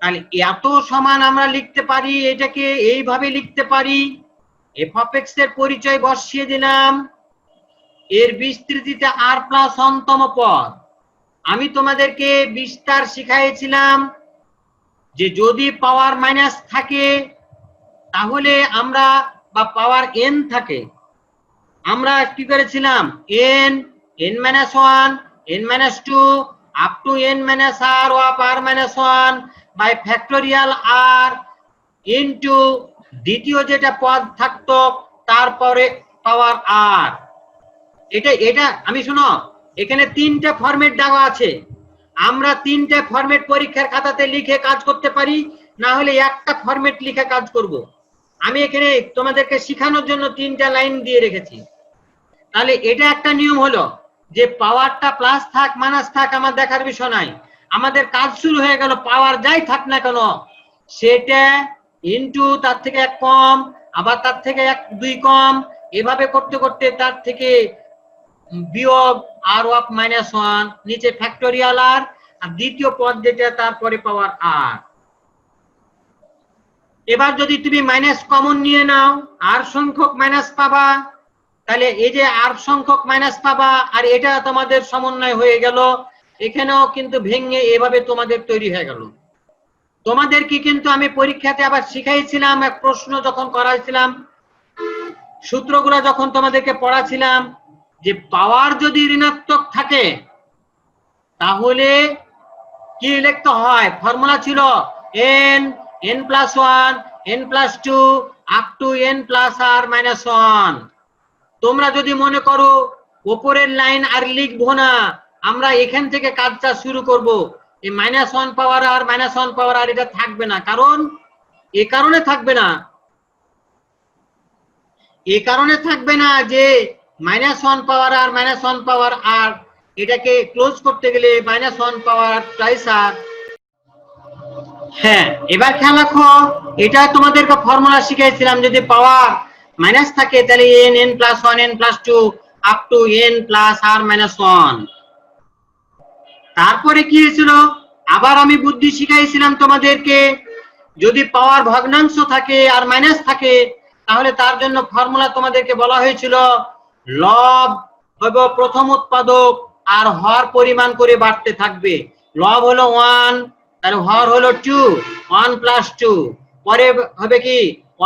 তাহলে এত সমান আমরা লিখতে পারি, এটাকে এইভাবে লিখতে পারি। f(x) এর পরিচয় বসিয়ে দিলাম, এর বিস্তৃতিতে r+1 তম পদ। আমি তোমাদেরকে বিস্তার শিখাইছিলাম, যে যদি পাওয়ার মাইনাস থাকে তাহলে আমরা, বা পাওয়ার n থাকে, আমরা কি করেছিলাম n, n-1, n-2 up to n-r of r-1 by factorial r into দ্বিতীয় যেটা পদ থাকতো তারপরে পাওয়ার r। এটা আমি শোনো, এখানে তিনটা ফরম্যাট দেওয়া আছে, আমরা তিনটা ফরম্যাট পরীক্ষার খাতাতে লিখে কাজ করতে পারি, না হলে একটা ফরম্যাট লিখে কাজ করব। আমি এখানে তোমাদেরকে শেখানোর জন্য তিনটা লাইন দিয়ে রেখেছি। তাহলে এটা একটা নিয়ম হলো যে পাওয়ারটা প্লাস থাক মাইনাস থাক আমার দেখার বিষয় নাই, আমাদের কাজ শুরু হয়ে গেল, পাওয়ার যাই থাক না কেন সেটা ইনটু তার থেকে এক কম, আবার তার থেকে এক দুই কম, এভাবে করতে করতে তার থেকে বিয়োগ r অফ -1, নিচে ফ্যাক্টোরিয়াল r, আর দ্বিতীয় পদ যেটা তারপরে পাওয়ার r। এবার যদি তুমি মাইনাস কমন নিয়ে নাও r সংখ্যক মাইনাস পাবা, তাহলে এই যে r সংখ্যক মাইনাস পাবা, আর এটা তোমাদের সমন্বয় হয়ে গেল, এখানেও কিন্তু ভেঙে এভাবে তোমাদের তৈরি হয়ে গেল। তোমাদের কি কিন্তু আমি পরীক্ষাতে আবার শিখাইছিলাম, এক প্রশ্ন যখন করাইছিলাম, সূত্রগুলো যখন তোমাদেরকে পড়াছিলাম, যে পাওয়ার যদি ঋণাত্মক থাকে তাহলে কি লিখতে হয়, ফর্মুলা ছিল n+1, n+2 up to n+r-1। তোমরা যদি মনে করো উপরের লাইন আর লিখবো না, আমরা এখান থেকে কাজটা শুরু করব, এই -1 পাওয়ার আর -1 পাওয়ার আর এটা থাকবে না। কারণ এই কারণে থাকবে না, এই কারণে থাকবে না যে -1 পাওয়ার আর -1 পাওয়ার আর এটাকে ক্লোজ করতে গেলে -1 পাওয়ার টুয়াইস আর। হ্যাঁ, এবার খেয়াল রাখো, এটা তোমাদেরকে ফর্মুলা শিখাইছিলাম, যদি পাওয়ার মাইনাস থাকে তাহলে n+1, n+2 up to n+r-1। তারপরে কি হয়েছিল, আবার আমি বুদ্ধি শিখাইছিলাম তোমাদেরকে, যদি পাওয়ার ভগ্নাংশ থাকে আর মাইনাস থাকে তাহলে তার জন্য ফর্মুলা তোমাদেরকে বলা হয়েছিল লব হবে প্রথম উৎপাদক আর হর পরিমাণ করে বাড়তে থাকবে। লব হলো 1, তাহলে হর হলো 2, 1 + 2, পরে হবে কি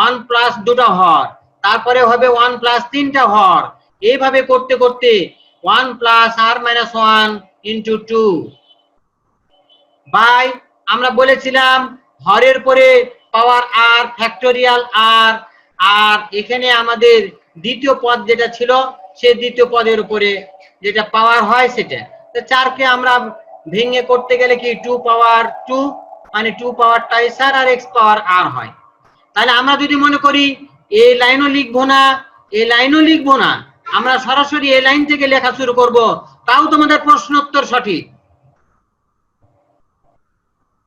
1 + 2টা হর, তারপরে হবে 1 + 3টা হর, এইভাবে করতে করতে 1 + r-1 * 2 বাই, আমরা বলেছিলাম হরের পরে পাওয়ার r ফ্যাক্টোরিয়াল r, আর এখানে আমাদের দ্বিতীয় পদ যেটা ছিল সেই দ্বিতীয় পদের উপরে যেটা পাওয়ার হয় সেটা, তো 4 কে আমরা ভেঙে করতে গেলে কি 2 পাওয়ার 2 মানে 2 পাওয়ার টুয়াইস r আর x পাওয়ার r হয়। তাহলে আমরা যদি মনে করি এই লাইনও লিখবো না, এই লাইনও লিখবো না, আমরা সরাসরি এই লাইন থেকে লেখা শুরু করব, তাও তোমাদের প্রশ্ন উত্তর সঠিক।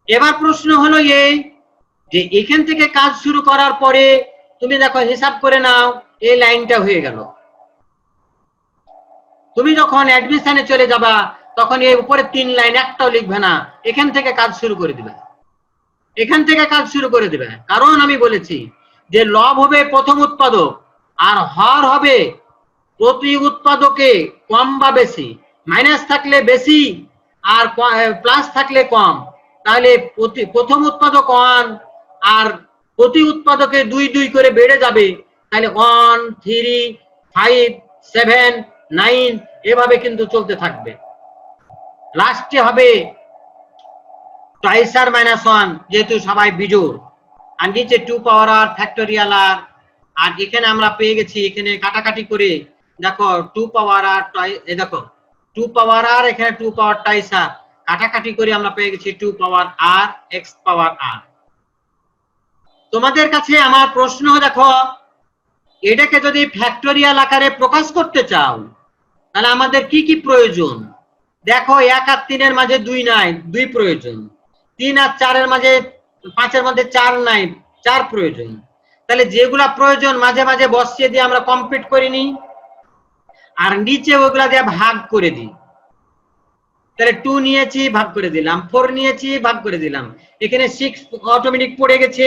এবার প্রশ্ন হলো এই যে এখান থেকে কাজ শুরু করার পরে তুমি দেখো হিসাব করে নাও, এই লাইনটা হয়ে গেল। তুমি যখন অ্যাডমিশনে চলে যাবা তখন এই উপরে 3 লাইন একটাও লিখবে না, এখান থেকে কাজ শুরু করে দিবে, এখান থেকে কাজ শুরু করে দিবে। কারণ আমি বলেছি যে লব হবে প্রথম উৎপাদক আর হর হবে প্রতি উৎপাদকে কম বা বেশি, মাইনাস থাকলে বেশি আর প্লাস থাকলে কম। তাহলে প্রথম উৎপাদক 1 আর প্রতি উৎপাদকে 2 2 করে বেড়ে যাবে, তাহলে 1 3 5 7 9 এভাবে কিন্তু চলতে থাকবে। লাস্টে হবে টুয়াইস r-1, যেহেতু সবাই বিজোড়, আর নিচে 2 পাওয়ার r ফ্যাক্টোরিয়াল r, আর এখানে আমরা পেয়ে গেছি, এখানে কাটাকাটি করে দেখো 2 পাওয়ার r এই দেখো 2 পাওয়ার r, এখানে 2 পাওয়ার টুয়াইস r, কাটাকাটি করে আমরা পেয়ে গেছি 2 পাওয়ার r x পাওয়ার r। তোমাদের কাছে আমার প্রশ্ন, দেখো এটাকে যদি ফ্যাক্টোরিয়াল আকারে প্রকাশ করতে চাও তাহলে আমাদের কি কি প্রয়োজন? দেখো 1 আর 3 এর মাঝে 2 নাই, 2 প্রয়োজন। 3 আর 4 এর মাঝে 5 এর মধ্যে 4 নাই, 4 প্রয়োজন। তাহলে যেগুলা প্রয়োজন মাঝে মাঝে বসিয়ে দিয়ে আমরা কমপ্লিট করে নিই, আর নিচে ওগুলা দিয়ে ভাগ করে দিই। তাহলে 2 নিয়েছি ভাগ করে দিলাম, 4 নিয়েছি ভাগ করে দিলাম, এখানে 6 অটোমেটিক পড়ে গেছে,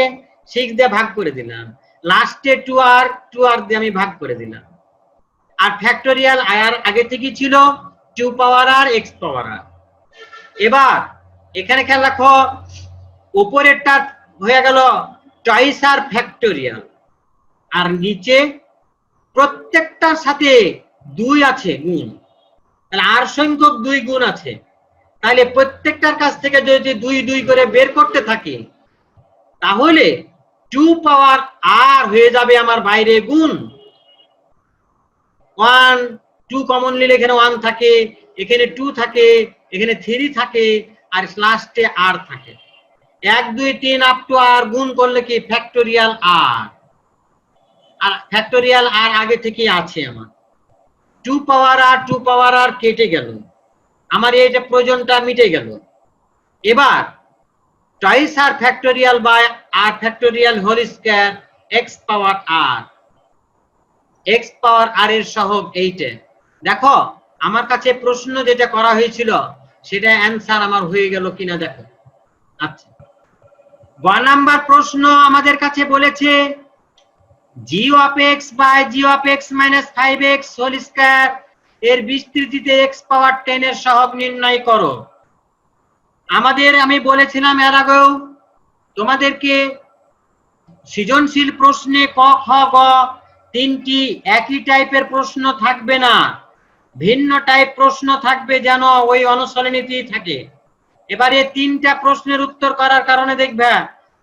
6 দিয়ে ভাগ করে দিলাম, লাস্টে 2 আর দিয়ে আমি ভাগ করে দিলাম। আর ফ্যাক্টোরিয়াল আর আগে থেকেই ছিল 2 পাওয়ার r x পাওয়ার r। এবার এখানে খেয়াল রাখো উপরেরটা হয়ে গেল টয়েস আর ফ্যাক্টোরিয়াল, আর নিচে প্রত্যেকটার সাথে 2 আছে গুণ, তাহলে আর সংখ্যক 2 গুণ আছে। তাহলে প্রত্যেকটার কাছ থেকে যদি 2 2 করে বের করতে থাকি, তাহলে 2 পাওয়ার আর হয়ে যাবে আমার বাইরে গুণ 1 2 কমন নিলে এখানে 1 থাকে, এখানে 2 থাকে, এখানে 3 থাকে, আর লাস্টে আর থাকে। 1 2 3 আপ টু আর গুণ করলে কি ফ্যাক্টোরিয়াল আর, আর ফ্যাক্টোরিয়াল আর আগে থেকে আছে আমার। 2 পাওয়ার আর কেটে গেল, আমার এইটা প্রয়োজনটা মিটে গেল। এবার twice r factorial by r factorial whole square x power r, x power r এর সহগ এইটা। দেখো আমার কাছে প্রশ্ন যেটা করা হয়েছিল সেটা অ্যানসার আমার হয়ে গেল কিনা দেখো। আচ্ছা, 1 নাম্বার প্রশ্ন আমাদের কাছে বলেছে g of x by g of x minus 5x whole square এর বিস্তৃতিতে x পাওয়ার 10 এর সহগ নির্ণয় করো। আমি বলেছিলাম এর আগেও তোমাদেরকে সৃজনশীল প্রশ্নে ক খ গ 3টি একই টাইপের প্রশ্ন থাকবে না, ভিন্ন টাইপ প্রশ্ন থাকবে, যেন ওই অনুশীলনীতে থাকে। এবারে 3টা প্রশ্নের উত্তর করার কারণে দেখবে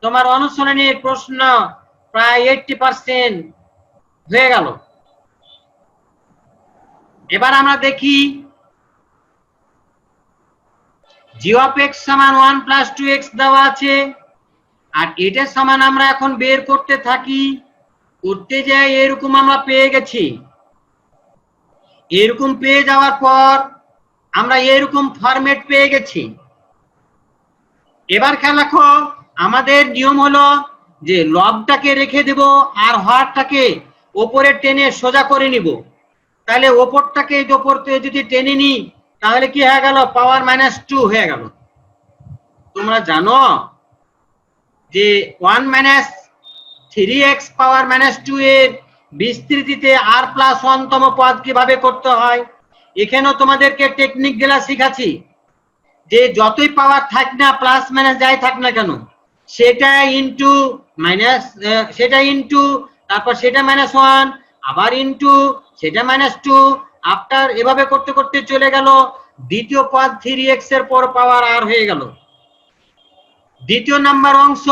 তোমার অনুশীলনীর প্রশ্ন প্রায় 80% হয়ে গেল। এবার আমরা দেখি g of x সমান 1 plus 2x দেওয়া আছে, আর এটা সমান আমরা এখন বের করতে থাকি, করতে যাই এরকম আমরা পেয়ে গেছি। এরকম পেয়ে যাওয়ার পর আমরা এরকম ফরম্যাট পেয়ে গেছি। এবার খেয়াল রাখো, আমাদের নিয়ম হলো যে লবটাকে রেখে দেব আর হরটাকে উপরে টেনে সোজা করে নিব। তাহলে উপরটাকে উপরতে যদি টেনে নি তাহলে কি হয়ে গেল, পাওয়ার -2 হয়ে গেল। তোমরা জানো যে 1 - 3x পাওয়ার -2 এর বিস্তৃতিতে r + 1 তম পদ কিভাবে করতে হয়, এখানেও তোমাদেরকে টেকনিক গুলা শিখাচ্ছি। যে যতই পাওয়ার থাক না, প্লাস মাইনাস যাই থাক না কেন, সেটা ইনটু মাইনাস, সেটা ইনটু, তারপর সেটা -1, আবার ইনটু, সেটা -2, আফটার, এভাবে করতে করতে চলে গেল দ্বিতীয় পদ 3x এর পর পাওয়ার আর হয়ে গেল। দ্বিতীয় নাম্বার অংশ,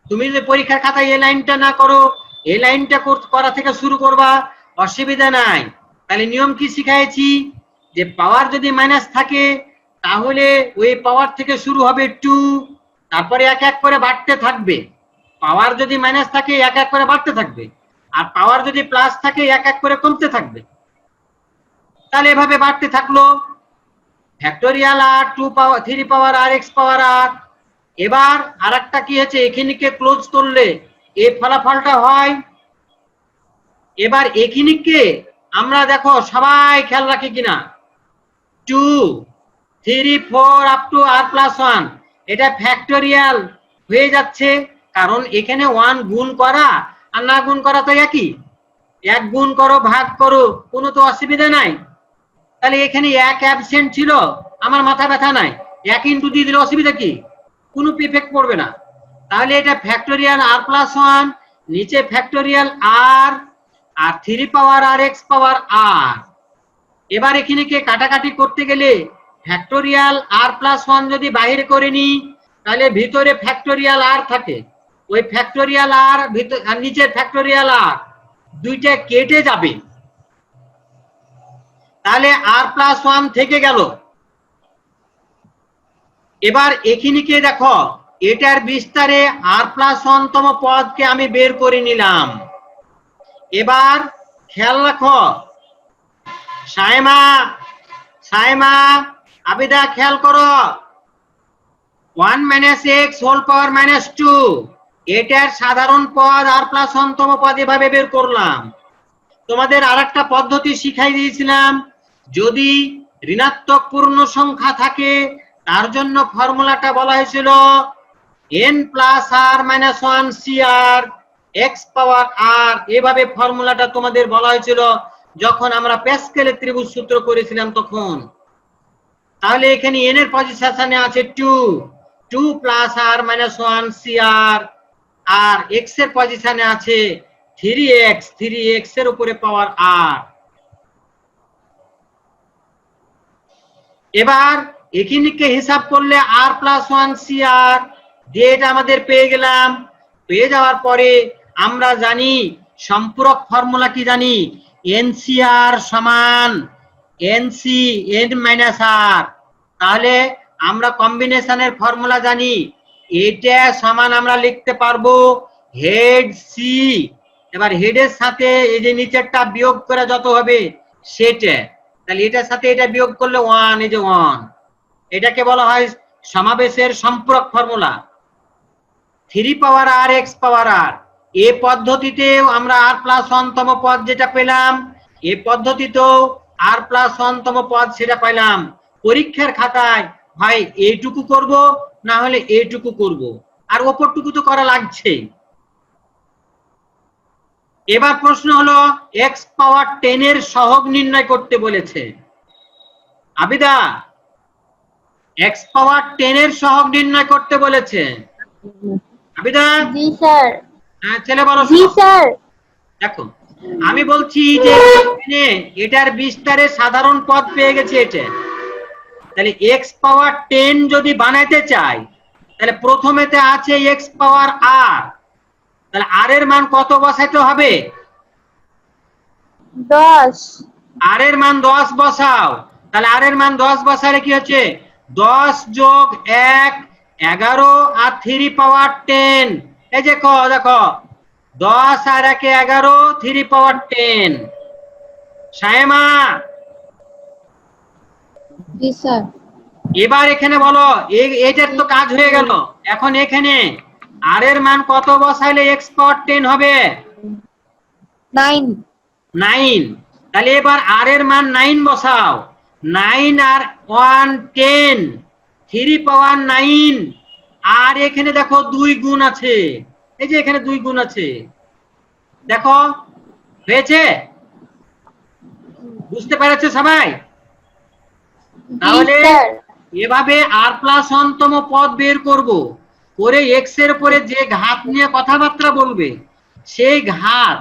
তুমি যদি পরীক্ষার খাতায় এই লাইনটা না করো, এই লাইনটা করা থেকে শুরু করবা, অসুবিধা নাই। তাহলে নিয়ম কি শিখাইছি, যে পাওয়ার যদি মাইনাস থাকে তাহলে ওই পাওয়ার থেকে শুরু হবে 2, তারপরে এক এক করে বাড়তে থাকবে। পাওয়ার যদি মাইনাস থাকে এক এক করে বাড়তে থাকবে, আর পাওয়ার যদি প্লাস থাকে এক এক করে কমতে থাকবে। তাহলে এভাবে বাড়তে থাকলো ফ্যাক্টোরিয়াল আর 2 পাওয়ার 3 পাওয়ার আর x পাওয়ার আর। এবার আরেকটা কি হচ্ছে, এখানেকে ক্লোজ করলে এই ফলাফলটা হয়। এবার এখানেকে আমরা দেখো সবাই খেয়াল রাখি কিনা, 2 3 4 আপ টু r + 1, এটা ফ্যাক্টোরিয়াল হয়ে যাচ্ছে, কারণ এখানে 1 গুণ করা আর না গুণ করা তো একই। 1 গুণ করো ভাগ করো, কোনো তো অসুবিধা নাই। তাহলে এখানে 1 অ্যাবসেন্ট ছিল, আমার মাথা ব্যথা নাই, 1 ইনটু দিয়ে দিলে অসুবিধা কি, কোনো ইফেক্ট পড়বে না। তাহলে এটা ফ্যাক্টোরিয়াল r + 1, নিচে ফ্যাক্টোরিয়াল r, আর 3 পাওয়ার আর x পাওয়ার r। এবার এখানে কে কাটাকাটি করতে গেলে ফ্যাক্টোরিয়াল r + 1 যদি বাইরে করে নি, তাহলে ভিতরে ফ্যাক্টোরিয়াল r থাকে, ওই ফ্যাক্টোরিয়াল r ভিতর আর নিচে ফ্যাক্টোরিয়াল r, দুইটা কেটে যাবে। তাহলে r + 1 থেকে গেল। এবার এখানেকে দেখো, এটার বিস্তারে r + 1 তম পদকে আমি বের করে নিলাম। এবার খেয়াল রাখো, সাইমা আবিদা খেয়াল করো, 1 - x হোল পাওয়ার -2, এটার সাধারণ পদ r + 1 তম পদ এভাবে বের করলাম। তোমাদের আরেকটা পদ্ধতি শিখাই দিয়েছিলাম, যদি ঋণাত্মক পূর্ণ সংখ্যা থাকে তার জন্য ফর্মুলাটা বলা হয়েছিল n + r - 1 cr x পাওয়ার r। এভাবে ফর্মুলাটা তোমাদের বলা হয়েছিল যখন আমরা প্যাসকেলের ত্রিভুজ সূত্র করেছিলাম তখন। তাহলে এখানে n এর পজিশনে আছে 2, 2 প্লাস আর মাইনাস 1 CR, আর x এর পজিশনে আছে 3x এর উপরে পাওয়ার r। এবার এখানে হিসাব করলে r প্লাস 1 CR দিয়ে এটা আমাদের পেয়ে গেলাম। পেয়ে যাওয়ার পরে আমরা জানি সম্পূরক ফর্মুলা কি জানি, NCR সমান NC n মাইনাস r। তাহলে আমরা কম্বিনেশনের ফর্মুলা জানি, এটা সমান আমরা লিখতে পারবো হেড সি। এবার হেডের সাথে এই যে নিচেরটা বিয়োগ করে যত হবে সেটা, তাহলে এটার সাথে এটা বিয়োগ করলে 1, এই যে 1, এটাকে বলা হয় সমাবেশের সম্পূরক ফর্মুলা। 3 পাওয়ার আর x পাওয়ার r, এই পদ্ধতিতে আমরা r প্লাস 1 তম পদ যেটা পেলাম, এই পদ্ধতিতেও r প্লাস 1 তম পদ সেটা পাইলাম। পরীক্ষার খাতায় হয় এইটুকু করব, না হলে এইটুকু করব, আর ওপরটুকু তো করা লাগছে। এবার প্রশ্ন হলো x পাওয়ার 10 এর সহগ নির্ণয় করতে বলেছে। আবিদা, x পাওয়ার 10 এর সহগ নির্ণয় করতে বলেছে। আবিদা? জি স্যার। হ্যাঁ, ছেলে বলো। জি স্যার। দেখো আমি বলছি যে এখানে এটার বিস্তারে সাধারণ পদ পেয়ে গেছে এটা, তাহলে x পাওয়ার 10 যদি বানাইতে চাই তাহলে প্রথমেতে আছে x পাওয়ার r, তাহলে r এর মান কত বসাইতে হবে? 10। r এর মান 10 বসাও। তাহলে r এর মান 10 বসালে কি হচ্ছে, 10 যোগ 1 11 আর 3 পাওয়ার 10। এই যে দেখো 10 আর 1 11, 3 পাওয়ার 10। সায়েমা? জি স্যার। এবার এখানে বলো, এইটার তো কাজ হয়ে গেল। এখন এখানে r এর মান কত বসাইলে x পাওয়ার 10 হবে? 9। তাহলে এবার r এর মান 9 বসাও। 9 আর 1 10, 3 পাওয়ার 9। আর এখানে দেখো 2 গুণ আছে, এই যে এখানে 2 গুণ আছে, দেখো হয়েছে? বুঝতে পেরেছো সবাই? তাহলে এভাবে r প্লাস 1 তম পদ বের করব, করে x এর উপরে যে ঘাত নিয়ে কথাবার্তা বলবে সেই ঘাত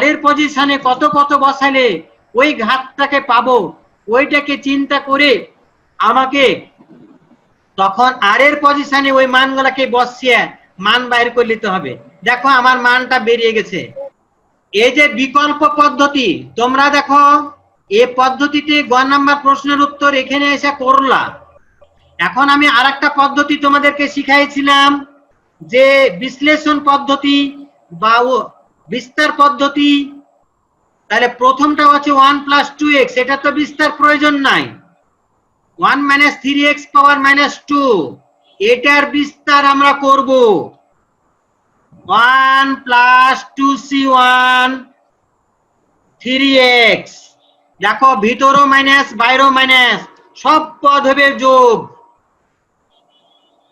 r এর পজিশনে কত কত বসালে ওই ঘাতটাকে পাবো, ওইটাকে চিন্তা করে আমাকে তখন r এর পজিশনে ওই মানগুলোকে বসিয়ে মান বাইর করে নিতে হবে। দেখো আমার মানটা বেরিয়ে গেছে। এই যে বিকল্প পদ্ধতি, তোমরা দেখো এই পদ্ধতিতে গ নাম্বার প্রশ্নের উত্তর এখানে এসে করলা। এখন আমি আরেকটা পদ্ধতি তোমাদেরকে শিখাইছিলাম, যে বিশ্লেষণ পদ্ধতি বা বিস্তার পদ্ধতি। তাহলে প্রথমটা হচ্ছে 1 প্লাস 2x, এটা তো বিস্তার প্রয়োজন নাই। 1 মাইনাস 3x পাওয়ার মাইনাস 2, এটার বিস্তার আমরা করব। 1 প্লাস 2c1 3x, দেখো ভিতরও মাইনাস বাইরেও মাইনাস, সব পদ হবে যোগ।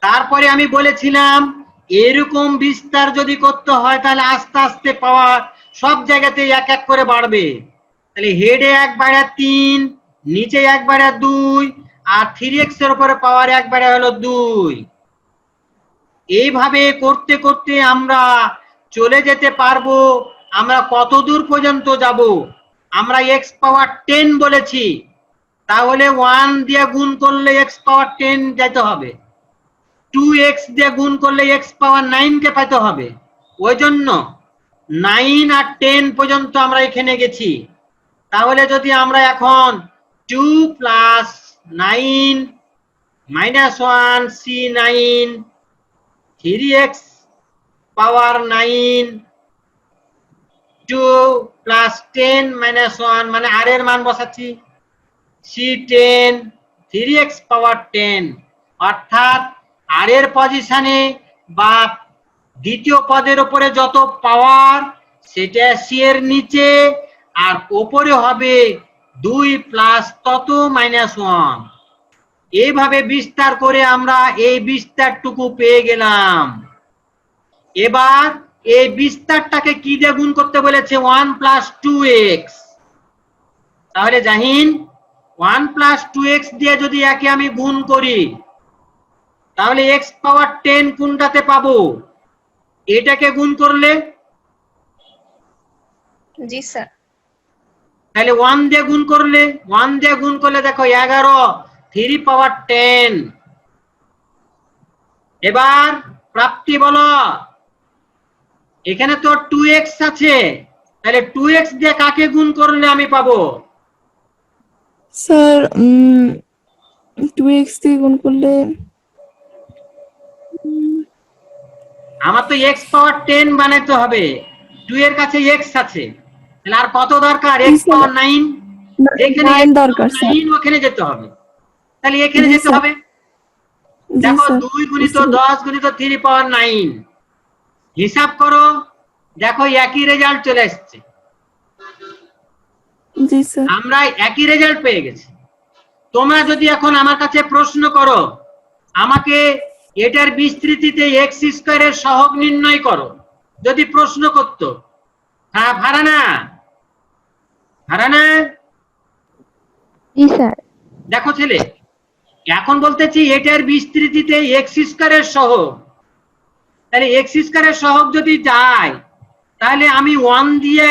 তারপরে আমি বলেছিলাম এরকম বিস্তার যদি করতে হয় তাহলে আস্তে আস্তে পাওয়ার সব জায়গাতে এক এক করে বাড়বে। তাহলে হেডে 1 বাড়া 3, নিচে 1 বাড়া 2, আর 3x এর উপরে পাওয়ার 1 বাড়া হলো 2। এইভাবে করতে করতে আমরা চলে যেতে পারবো। আমরা কত দূর পর্যন্ত যাব? আমরা x পাওয়ার 10 বলেছি, তাহলে 1 দিয়ে গুণ করলে x পাওয়ার 10 যেতে হবে, 2x দিয়ে গুণ করলে x পাওয়ার 9 কে পেতে হবে। ওই জন্য 9 আর 10 পর্যন্ত আমরা এখানে গেছি। তাহলে যদি আমরা এখন 2 প্লাস 9 মাইনাস 1 c9 3x পাওয়ার 9 2 প্লাস 10 মাইনাস 1, মানে r এর মান বসাচ্ছি c10 3x পাওয়ার 10, অর্থাৎ r এর পজিশনে বা দ্বিতীয় পদের উপরে যত পাওয়ার সেটা c এর নিচে, আর উপরে হবে 2 প্লাস তত মাইনাস 1। এইভাবে বিস্তার করে আমরা এই বিস্তারটুকু পেয়ে গেলাম। এবার এই বিস্তারটাকে কি দিয়ে গুণ করতে বলেছে? 1 প্লাস 2x। তাহলে জাহিন 1 প্লাস 2x দিয়ে যদি একে আমি গুণ করি তাহলে x পাওয়ার 10 কোনটাতে পাবো? এটাকে গুণ করলে? জি স্যার। তাহলে 1 দিয়ে গুণ করলে? 1 দিয়ে গুণ করলে দেখো 11 3 পাওয়ার 10। এবার প্রাপ্তি বলো। এখানে তো 2x আছে, তাহলে 2x দিয়ে কাকে গুণ করলে আমি পাবো? স্যার 2x দিয়ে গুণ করলে আমার তো x পাওয়ার 10 বানাইতে হবে, 2 এর কাছে x আছে, তাহলে আর কত দরকার? x পাওয়ার 9। যেখানে 9 দরকার স্যার। 9 ওখানে যেতে হবে, তাহলে এখানে জি যেতে স্যার। হবে। জি দেখো স্যার 2 গুণিত 10 গুণিত 3 পাওয়ার 9, হিসাব করো, দেখো একই রেজাল্ট চলে আসছে। জি স্যার। আমরা একই রেজাল্ট পেয়ে গেছি। তোমরা যদি এখন আমার কাছে প্রশ্ন করো, আমাকে এটার বিস্তৃতিতে x স্কয়ারের সহগ নির্ণয় করো, যদি প্রশ্ন করতো, হ্যাঁ ভারানা জি স্যার। দেখো ছেলে, এখন বলতেছি এটার বিস্তৃতিতে x স্কয়ারের সহগ, তাহলে x স্কয়ারের সহগ যদি যায়, তাহলে আমি 1 দিয়ে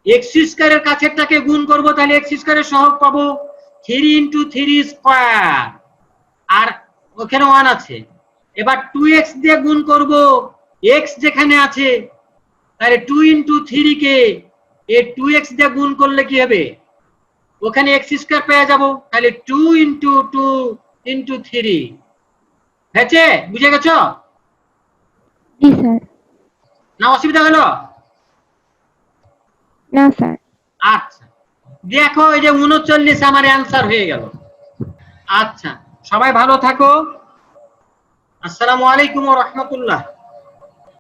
x স্কয়ারের কাছেরটাকে গুণ করব, তাহলে x স্কয়ারের সহগ পাবো 3 × 3 স্কয়ার, আর ওখানে 1 আছে। এবার 2x দিয়ে গুণ করব, x যেখানে আছে, তাহলে 2 × 3 কে এই 2x দিয়ে গুণ করলে কি হবে? ওখানে x স্কয়ার পেয়ে যাব, তাহলে 2 × 2 × 3 হয়েছে। বুঝে গেছো জি স্যার। না? অসুবিধা হলো? না স্যার। আচ্ছা, দেখো এই যে 39 আমার অ্যান্সার হয়ে গেল। আচ্ছা, সবাই ভালো থাকো। আসসালামু আলাইকুম ওয়া রাহমাতুল্লাহ।